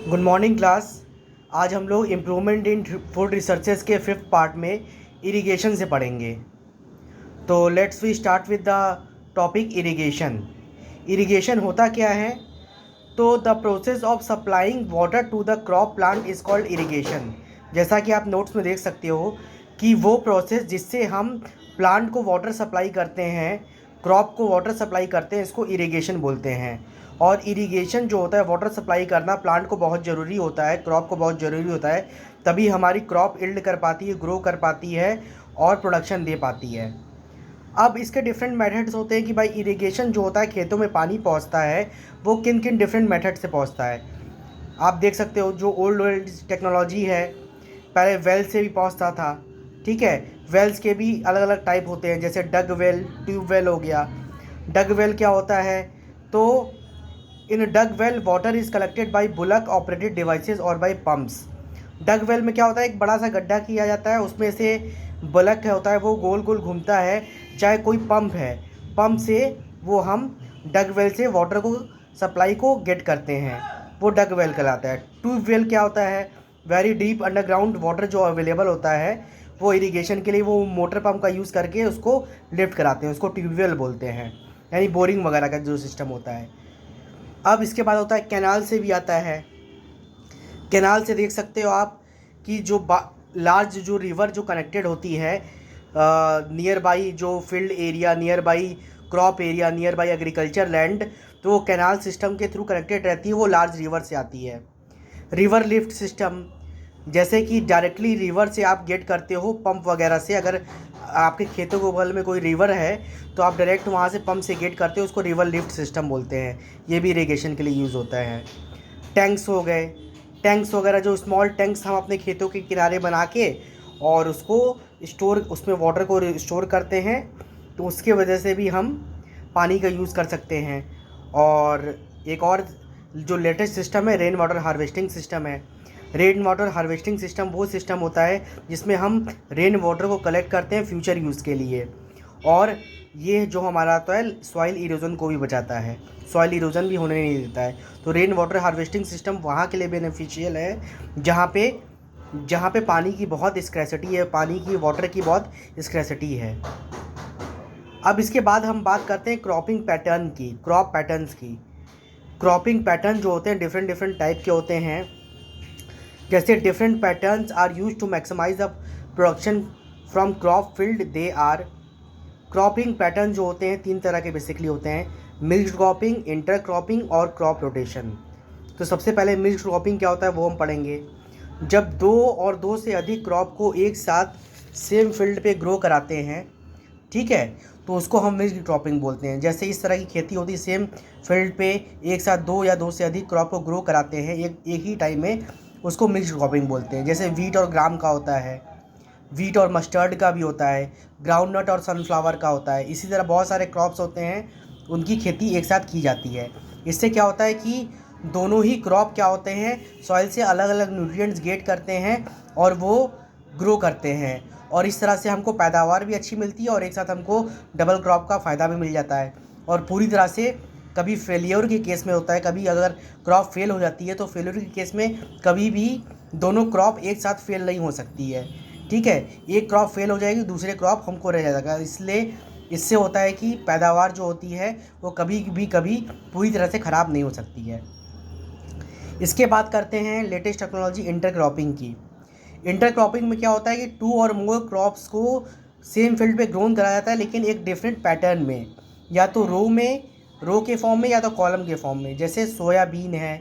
Good morning class. आज हम लोग इम्प्रूवमेंट इन फूड रिसर्चेस के 5th पार्ट में इरिगेशन से पढ़ेंगे। तो let's we start with the topic irrigation. Irrigation होता क्या है? तो the process of supplying water to the crop plant is called irrigation. जैसा कि आप नोट्स में देख सकते हो कि वो प्रोसेस जिससे हम प्लांट को वाटर सप्लाई करते हैं, क्रॉप को वाटर सप्लाई करते हैं, इसको इरिगेशन बोलते हैं। और इरिगेशन जो होता है, वाटर सप्लाई करना प्लांट को बहुत ज़रूरी होता है, क्रॉप को बहुत ज़रूरी होता है, तभी हमारी क्रॉप इल्ड कर पाती है, ग्रो कर पाती है और प्रोडक्शन दे पाती है। अब इसके डिफरेंट मेथड्स होते हैं कि भाई इरिगेशन जो होता है, खेतों में पानी पहुंचता है, वो किन किन डिफरेंट मेथड से पहुंचता है। आप देख सकते हो जो ओल्ड टेक्नोलॉजी है, पहले वेल से भी पहुंचता था। ठीक है, वेल्स के भी अलग अलग टाइप होते हैं, जैसे डग वेल, ट्यूब वेल हो गया। डग वेल क्या होता है? तो in dug well water is collected by bullock operated devices और बाई पम्प्स। डग वेल में क्या होता है, एक बड़ा सा गड्ढा किया जाता है, उसमें से बलक होता है, वो गोल गोल घूमता है, चाहे कोई पंप है, पंप से वो हम डग वेल से वाटर को सप्लाई को गेट करते हैं, वो डग वेल कहलाता है। ट्यूब वेल क्या होता है? वेरी डीप अंडरग्राउंड वाटर जो अवेलेबल होता है, वो इरिगेशन के लिए वो मोटर पंप का यूज़ करके उसको लिफ्ट कराते हैं, उसको ट्यूबवेल बोलते हैं, यानी बोरिंग वगैरह का जो सिस्टम होता है। अब इसके बाद होता है कैनाल से भी आता है। कैनाल से देख सकते हो आप कि जो लार्ज जो रिवर जो कनेक्टेड होती है नियर बाई जो field area, near by crop area, near by agriculture land, तो वो कैनाल सिस्टम के थ्रू कनेक्टेड रहती है, वो लार्ज रिवर से आती है। रिवर लिफ्ट सिस्टम, जैसे कि डायरेक्टली रिवर से आप गेट करते हो पंप वगैरह से, अगर आपके खेतों के बगल में कोई रिवर है तो आप डायरेक्ट वहाँ से पंप से गेट करते हो, उसको रिवर लिफ्ट सिस्टम बोलते हैं। ये भी इरिगेशन के लिए यूज़ होता है। टैंक्स हो गए, टैंक्स वगैरह जो स्मॉल टैंक्स हम अपने खेतों के किनारे बना के और उसको स्टोर, उसमें वाटर को स्टोर करते हैं, तो उसके वजह से भी हम पानी का यूज़ कर सकते हैं। और एक और जो लेटेस्ट सिस्टम है, रेन वाटर हार्वेस्टिंग सिस्टम है। रेन वाटर हार्वेस्टिंग सिस्टम वो सिस्टम होता है जिसमें हम रेन वाटर को कलेक्ट करते हैं फ्यूचर यूज़ के लिए, और ये जो हमारा तो है सॉइल इरोजन को भी बचाता है, सॉइल इरोजन भी होने नहीं देता है। तो रेन वाटर हार्वेस्टिंग सिस्टम वहाँ के लिए बेनिफिशियल है जहाँ पे पानी की बहुत स्कैर्सिटी है, पानी की, वाटर की बहुत स्कैर्सिटी है। अब इसके बाद हम बात करते हैं क्रॉपिंग पैटर्न की, क्रॉप पैटर्न्स की। क्रॉपिंग पैटर्न जो होते हैं डिफरेंट डिफरेंट टाइप के होते हैं। जैसे different patterns are use to maximize the production from crop field. They are, cropping pattern जो होते हैं 3 तरह के बेसिकली होते हैं, मिक्स्ड क्रॉपिंग, इंटर क्रॉपिंग और क्रॉप रोटेशन। तो सबसे पहले मिक्स्ड क्रॉपिंग क्या होता है वो हम पढ़ेंगे। जब 2 से अधिक क्रॉप को एक साथ सेम फील्ड पे ग्रो कराते हैं, ठीक है, तो उसको हम मिक्स्ड क्रॉपिंग बोलते हैं। जैसे इस तरह की खेती होती है, सेम फील्ड पे एक साथ 2 से अधिक क्रॉप को ग्रो कराते हैं एक ही टाइम में, उसको मिक्स्ड क्रॉपिंग बोलते हैं। जैसे वीट और ग्राम का होता है, वीट और मस्टर्ड का भी होता है, ग्राउंडनट और सनफ्लावर का होता है। इसी तरह बहुत सारे क्रॉप्स होते हैं, उनकी खेती एक साथ की जाती है। इससे क्या होता है कि दोनों ही क्रॉप क्या होते हैं, सॉइल से अलग अलग न्यूट्रिएंट्स गेट करते हैं और वो ग्रो करते हैं, और इस तरह से हमको पैदावार भी अच्छी मिलती है और एक साथ हमको डबल क्रॉप का फ़ायदा भी मिल जाता है। और पूरी तरह से कभी फेलियर के केस में होता है, कभी अगर क्रॉप फेल हो जाती है तो फेलियर के केस में कभी भी दोनों क्रॉप एक साथ फेल नहीं हो सकती है। ठीक है, एक क्रॉप फेल हो जाएगी, दूसरे क्रॉप हमको रह जाएगा। इसलिए इससे होता है कि पैदावार जो होती है वो कभी पूरी तरह से ख़राब नहीं हो सकती है। इसके बाद करते हैं लेटेस्ट टेक्नोलॉजी इंटरक्रॉपिंग की। इंटरक्रॉपिंग में क्या होता है कि 2 और मोर क्रॉप्स को सेम फील्ड पे ग्रोन कराया जाता है, लेकिन एक डिफरेंट पैटर्न में, या तो रो के फॉर्म में या तो कॉलम के फॉर्म में। जैसे सोयाबीन है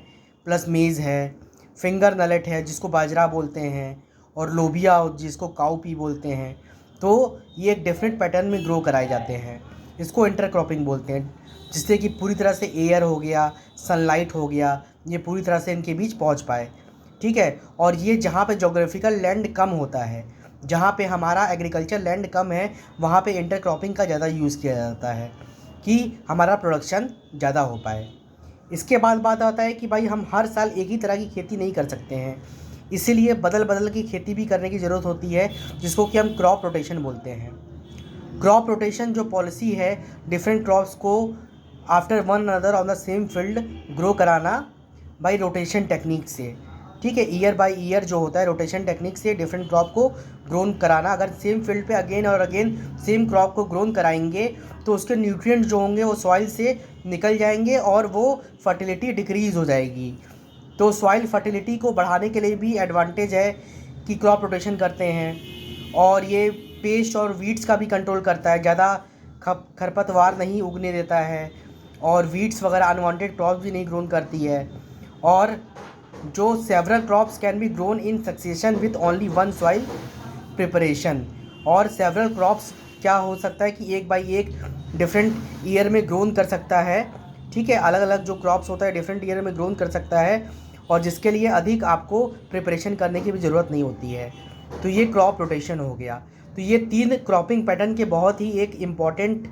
प्लस मेज़ है, फिंगर नलेट है जिसको बाजरा बोलते हैं, और लोबिया जिसको काउपी बोलते हैं। तो ये एक डिफरेंट पैटर्न में ग्रो कराए जाते हैं, इसको इंटरक्रॉपिंग बोलते हैं, जिससे कि पूरी तरह से एयर हो गया, सनलाइट हो गया, ये पूरी तरह से इनके बीच पहुंच पाए। ठीक है, और ये जहाँ पे जोग्राफिकल लैंड कम होता है, जहाँ पे हमारा एग्रीकल्चर लैंड कम है, वहाँ पे इंटरक्रॉपिंग का ज़्यादा यूज़ किया जाता है कि हमारा प्रोडक्शन ज़्यादा हो पाए। इसके बाद बात आता है कि भाई हम हर साल एक ही तरह की खेती नहीं कर सकते हैं, इसीलिए बदल बदल की खेती भी करने की ज़रूरत होती है, जिसको कि हम क्रॉप रोटेशन बोलते हैं। क्रॉप रोटेशन जो पॉलिसी है, डिफरेंट क्रॉप्स को after one another on the same field grow कराना, बाय रोटेशन टेक्निक से। ठीक है, ईयर बाय ईयर जो होता है रोटेशन टेक्निक से डिफरेंट क्रॉप को ग्रोन कराना। अगर सेम फील्ड पे अगेन और अगेन सेम क्रॉप को ग्रोन कराएंगे तो उसके न्यूट्रिएंट जो होंगे वो सॉइल से निकल जाएंगे और वो फर्टिलिटी डिक्रीज़ हो जाएगी। तो सॉइल फर्टिलिटी को बढ़ाने के लिए भी एडवांटेज है कि क्रॉप रोटेशन करते हैं। और ये पेस्ट और वीड्स का भी कंट्रोल करता है, ज़्यादा खरपतवार नहीं उगने देता है और वीड्स वगैरह अनवांटेड क्रॉप्स भी नहीं ग्रोन करती है। और जो several crops can be grown in succession with only one soil preparation. और सेवरल क्रॉप्स क्या हो सकता है कि एक बाई एक डिफरेंट ईयर में ग्रोन कर सकता है। ठीक है, अलग अलग जो क्रॉप्स होता है डिफरेंट ईयर में ग्रोन कर सकता है और जिसके लिए अधिक आपको प्रिपरेशन करने की भी ज़रूरत नहीं होती है। तो ये क्रॉप रोटेशन हो गया। तो ये 3 क्रॉपिंग पैटर्न के बहुत ही एक इम्पॉर्टेंट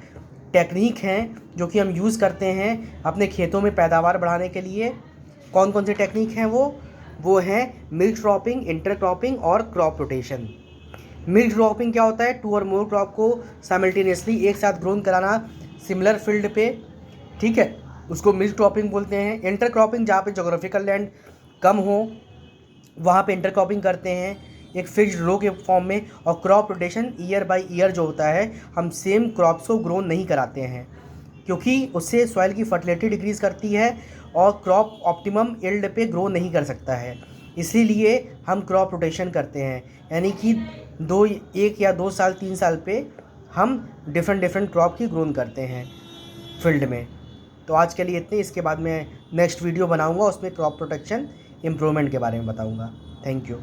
टेक्निक हैं जो कि हम यूज़ करते हैं अपने खेतों में पैदावार बढ़ाने के लिए। कौन कौन सी टेक्निक हैं वो हैं मिल्क क्रॉपिंग, इंटर क्रॉपिंग और क्रॉप रोटेशन। मिल्क क्रॉपिंग क्या होता है? 2 और मोर क्रॉप को साइमल्टेनियसली एक साथ ग्रोन कराना सिमिलर फील्ड पे। ठीक है, उसको मिल्क क्रॉपिंग बोलते हैं। इंटर क्रॉपिंग जहाँ पे जोग्राफिकल लैंड कम हो वहाँ पे इंटर क्रॉपिंग करते हैं एक फिक्स्ड रो के फॉर्म में। और crop rotation year by year जो होता है हम सेम क्रॉप्स को ग्रोन नहीं कराते हैं क्योंकि उससे सॉइल की फर्टिलिटी डिक्रीज़ करती है और क्रॉप ऑप्टिमम यील्ड पे ग्रो नहीं कर सकता है। इसीलिए हम क्रॉप रोटेशन करते हैं, यानी कि 1 या 2 साल 3 साल पे हम डिफरेंट क्रॉप की ग्रोन करते हैं फील्ड में। तो आज के लिए इतने, इसके बाद मैं नेक्स्ट वीडियो बनाऊंगा उसमें क्रॉप प्रोटेक्शन इम्प्रूवमेंट के बारे में बताऊंगा। Thank you.